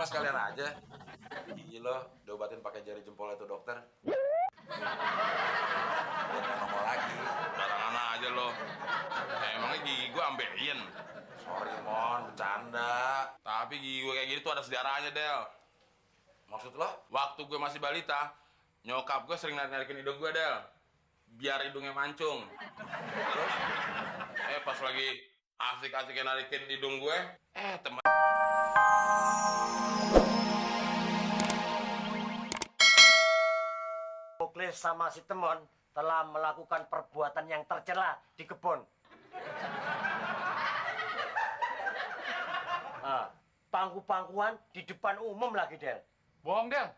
mah sekalian aja. Gigi lo diobatin pakai jari jempol itu dokter. Biar nggak nongol lagi. Barangan aja lo. Emangnya gigi gue ambeien. Sorry Mon, bercanda. Tapi gigi gue kayak gini tuh ada sejarahnya, Del. Maksud lo? Waktu gue masih balita, nyokap gue sering narik-narikin hidung gue, Del. Biar hidungnya mancung. Terus, pas lagi asik-asiknya narikin hidung gue, teman. Muklis sama si Temon telah melakukan perbuatan yang tercela di kebun. Pangku-pangkuan di depan umum lagi, Del. Bohong, Del.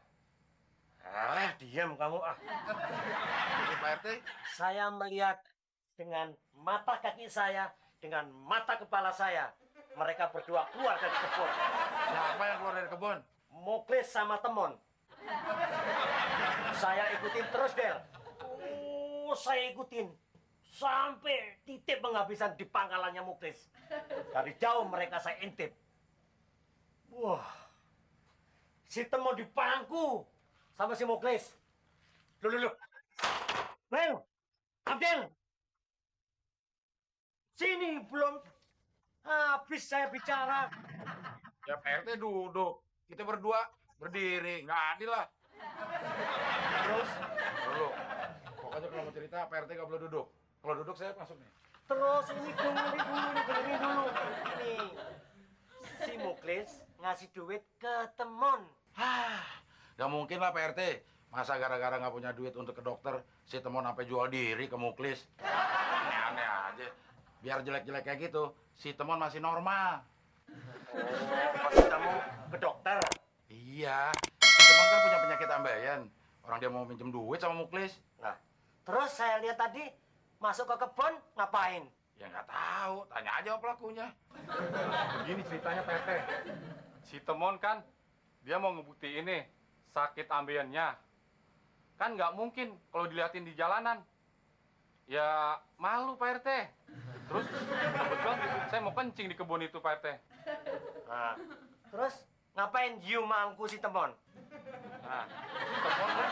Diam kamu. Ini Pak RT. Saya melihat dengan mata kaki saya, dengan mata kepala saya. Mereka berdua keluar dari kebun. Siapa yang keluar dari kebun? Muklis sama Temon. Saya ikutin terus, Del. Saya ikutin. Sampai titik penghabisan di pangkalannya Muklis. Dari jauh mereka saya intip. Wah. Si Temon di pangku sama si Muklis. Loh. Well, Abdel. Sini, belum habis saya bicara. Ya Pak RT duduk. Kita berdua berdiri. Nggak adil lah. Terus, Dulu. Pokoknya kalau mau cerita Pak RT nggak boleh duduk. Kalau duduk saya masuk nih. terus ini dengerin dulu. Nih, si Muklis ngasih duit ke Temon. Gak mungkin lah Pak RT. Masa gara-gara nggak punya duit untuk ke dokter, si Temon sampai jual diri ke Muklis. Aneh-aneh aja. Biar jelek-jelek kayak gitu, si Temon masih normal. Pas kamu ke dokter. Iya. Si Temon kan punya penyakit ambeien. Orang dia mau minjem duit sama Muklis. Nah, terus saya lihat tadi masuk ke kebun ngapain? Ya nggak tahu. Tanya aja sama pelakunya. Begini ceritanya, Pak RT. Si Temon kan, dia mau ngebuktiin nih sakit ambeiannya. Kan nggak mungkin kalau diliatin di jalanan. Ya malu, Pak RT. Terus kebetulan saya mau kencing di kebun itu, Pak RT. Nah, terus ngapain Yu mangku si Temon? Nah, si Temon kan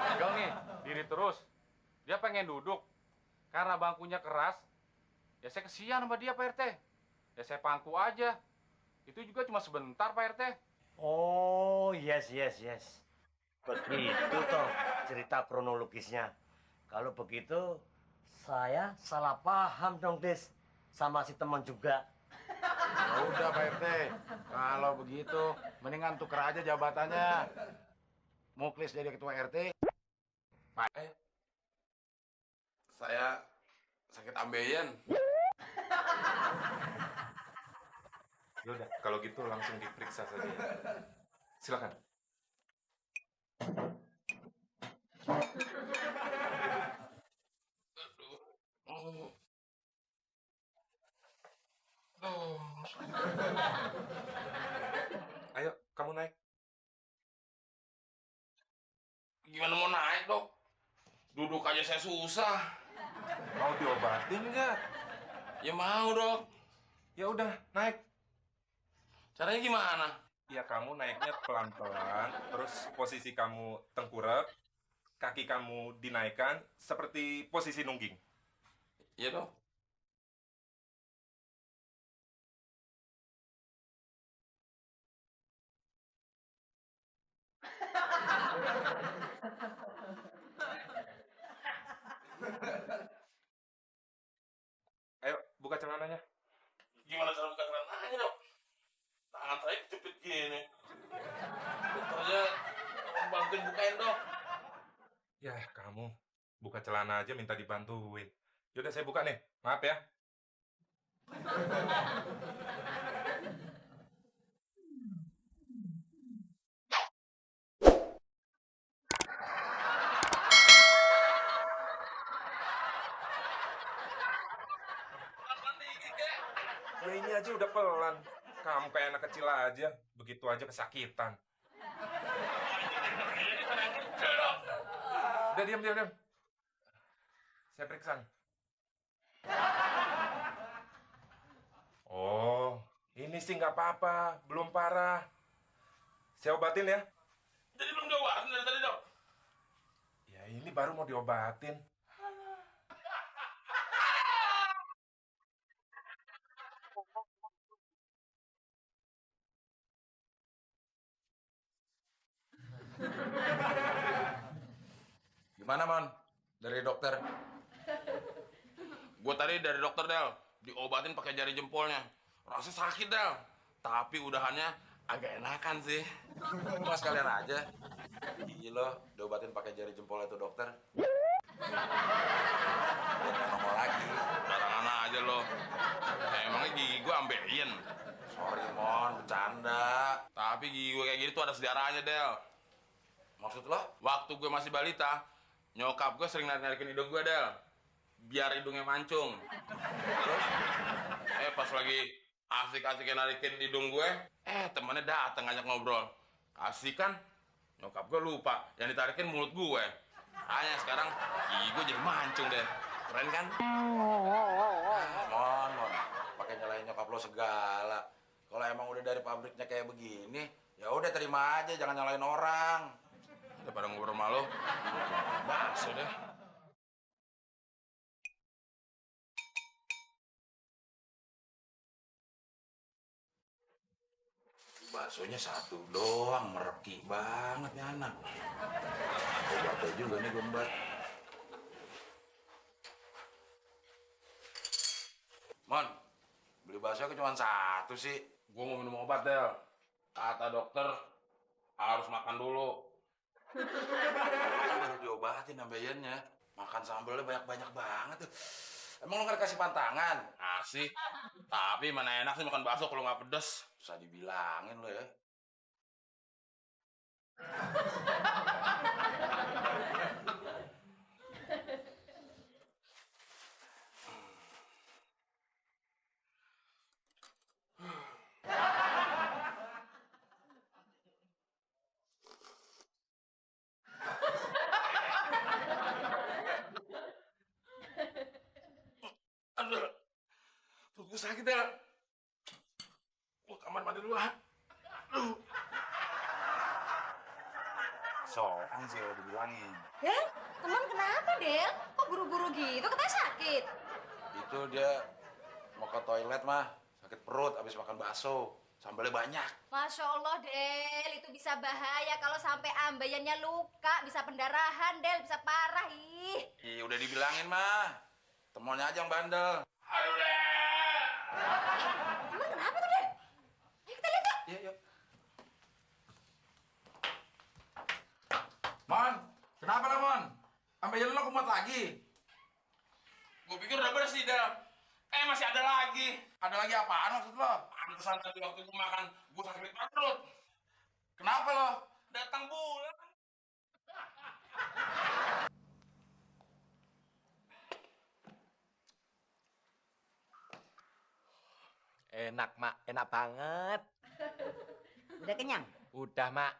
gagal nih, diri terus. Dia pengen duduk. Karena bangkunya keras, ya saya kesian sama dia, Pak RT. Ya saya pangku aja. Itu juga cuma sebentar, Pak RT. Oh, yes. Begitu toh cerita kronologisnya. Kalau begitu, saya salah paham dong, Des. Sama si Temon juga. Ya udah Pak RT. Kalau begitu, mendingan tuker aja jabatannya. Muklis jadi ketua RT. Pak Saya sakit ambeien. Yaudah, kalau gitu langsung diperiksa saja. Silakan. Ayo, kamu naik. Gimana mau naik, Dok? Duduk aja saya susah. Mau diobatin nggak? Ya mau, Dok. Ya udah, naik. Caranya gimana? Ya kamu naiknya pelan-pelan, terus posisi kamu tengkurap, kaki kamu dinaikkan seperti posisi nungging. Iya, Dok. Ayo, buka celananya. Gimana cara buka celananya, Dok? Tangan saya kejepit gini. Dokternya tolong bantuin bukain, Dok. Ya, kamu buka celana aja minta dibantuin. Yaudah, saya buka nih. Maaf ya. Ya ini aja udah pelan. Kamu kayak anak kecil aja. Begitu aja kesakitan. Udah, diam. Saya periksa nih. Oh, ini sih nggak apa-apa. Belum parah. Saya obatin ya. Jadi belum diobatin dari tadi, Dok? Ya ini baru mau diobatin. Gimana, Mon? Dari dokter? Gue tadi dari dokter, Del. Diobatin pakai jari jempolnya. Rasa sakit, Del. Tapi udahannya agak enakan sih. Mas kalian aja. Iya loh, diobatin pakai jari jempol itu dokter. Dia nggak nongol lagi. Barangan aja lo. Emangnya gigi gue ambeien. Sorry, Mon, bercanda. Tapi gigi gue kayak gini tuh ada sejarahnya, Del. Maksud lo? Waktu gue masih balita, nyokap gue sering narik-narikin hidung gue, Del. Biar hidungnya mancung. Terus, pas lagi asik-asiknya narikin hidung gue, temennya datang ngajak ngobrol. Asik kan? Nyokap gue lupa, yang ditarikin mulut gue. Hanya sekarang gigi gue jadi mancung deh. Keren kan? Mon, pakai nyalain nyokap lo segala. Kalau emang udah dari pabriknya kayak begini, ya udah terima aja, jangan nyalain orang. Daripada ngobrol sama lo, bakso deh. Baksonya satu doang, mereki banget nih anak. Obatnya juga nih gombat. Mon, beli bakso cuma satu sih. Gue mau minum obat, Del. Kata dokter, harus makan dulu. Baru diobatin ambeyennya. Makan sambelnya banyak-banyak banget tuh. Emang lo nggak dikasih pantangan? Asik. Tapi mana enak sih makan bakso kalau nggak pedes. Susah dibilangin lo ya. Aduh, perut gue sakit, Del. Gue kamar mandi dulu, ah. Aduh. Soan sih lo dibilangin. Del, teman kenapa, Del? Kok buru-buru gitu? Katanya sakit. Itu dia mau ke toilet mah. Sakit perut abis makan bakso. Sambelnya banyak. Masya Allah, Del. Itu bisa bahaya kalau sampai ambeyannya luka. Bisa pendarahan, Del. Bisa parah, ih. Iya udah dibilangin mah. Temennya aja yang bandel. Aduh, Del. Teman kenapa tuh, Del? Ayo kita lihat, yuk. Iya, yuk. Mon, kenapa lah, Mon? Ambeien lo kumat lagi. Gue pikir udah bersih, Del. Masih ada lagi. Ada lagi apaan maksud lo? Pantesan tadi waktu gue makan, gue sakit perut. Kenapa lo? Datang bulan. Enak, Mak. Enak banget. Udah kenyang? Udah, Mak.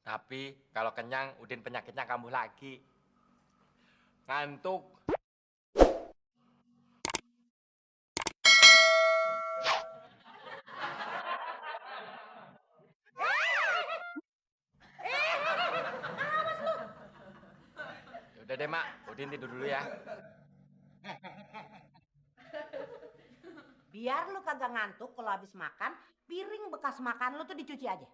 Tapi kalau kenyang, Udin penyakitnya kambuh lagi. Ngantuk. Udah deh, Mak. Udin tidur dulu ya. Biar lu kagak ngantuk kalau habis makan, piring bekas makan lu tuh dicuci aja.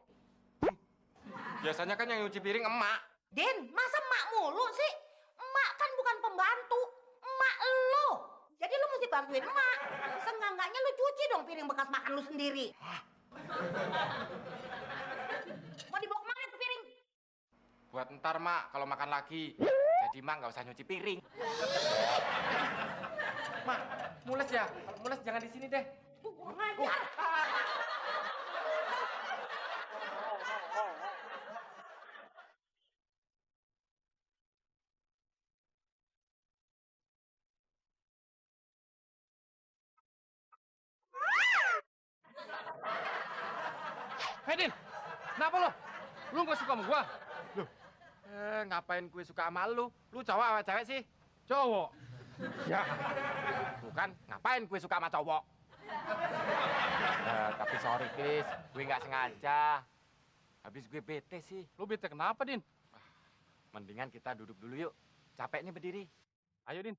Biasanya kan yang nyuci piring emak. Din, masa emak mulu sih? Emak kan bukan pembantu, emak lu. Jadi lu mesti bantuin emak. Seenggak-enggaknya lu cuci dong piring bekas makan lu sendiri. Mau dibawa kemana tuh piring? Buat ntar, Mak, kalau makan lagi. Jadi, Mak, nggak usah nyuci piring. Mak, mules ya? Kalau mules jangan di sini deh. Kurang ajar. Hei, Din, kenapa lo? Lu nggak suka sama gua? Loh, ngapain gue suka sama lu? Lu cowok apa cewek sih? Cowok. Ya, bukan. Ngapain gue suka sama cowok? Tapi sorry, Chris. Gue nggak sengaja. Habis gue bete sih. Lu bete kenapa, Din? Mendingan kita duduk dulu yuk. Capek nih berdiri. Ayo, Din.